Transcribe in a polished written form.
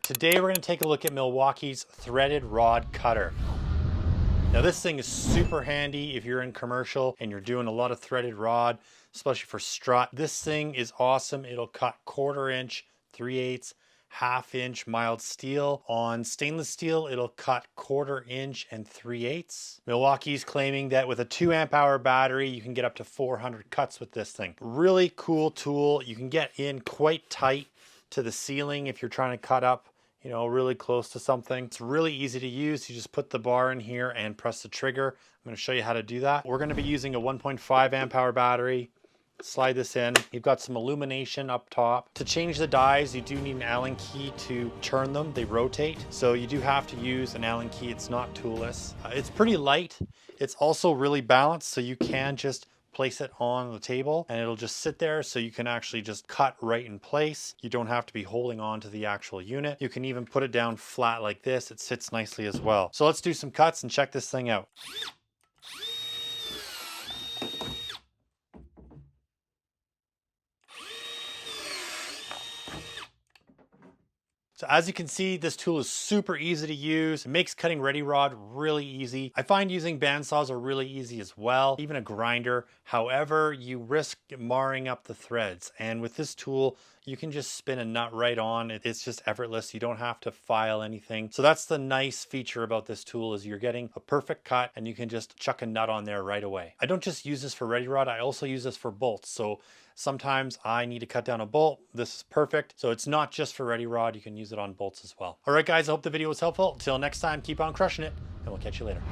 Today we're going to take a look at Milwaukee's threaded rod cutter. Now this thing is super handy if you're in commercial and you're doing a lot of threaded rod, especially for strut. This thing is awesome. It'll cut 1/4 inch, 3/8, 1/2 inch mild steel. On stainless steel, it'll cut 1/4 inch and 3/8. Milwaukee's claiming that with a 2 amp hour battery, you can get up to 400 cuts with this thing. Really cool tool. You can get in quite tight to the ceiling if you're trying to cut up, you know, really close to something. It's really easy to use. You just put the bar in here and press the trigger. I'm going to show you how to do that. We're going to be using a 1.5 amp hour battery. Slide this in. You've got some illumination up top. To change the dies, you do need an Allen key to turn them. They rotate, so you do have to use an Allen key. It's not toolless. It's pretty light. It's also really balanced, so you can just place it on the table and it'll just sit there, so you can actually just cut right in place. You don't have to be holding on to the actual unit. You can even put it down flat like this. It sits nicely as well. So let's do some cuts and check this thing out. So as you can see, this tool is super easy to use. It makes cutting ready rod really easy. I find using bandsaws are really easy as well, even a grinder. However, you risk marring up the threads. And with this tool, you can just spin a nut right on. It's just effortless. You don't have to file anything. So that's the nice feature about this tool, is you're getting a perfect cut and you can just chuck a nut on there right away. I don't just use this for ready rod. I also use this for bolts. So sometimes I need to cut down a bolt. This is perfect. So it's not just for ready rod. You can use it on bolts as well. All right, guys, I hope the video was helpful. Until next time, keep on crushing it, and we'll catch you later.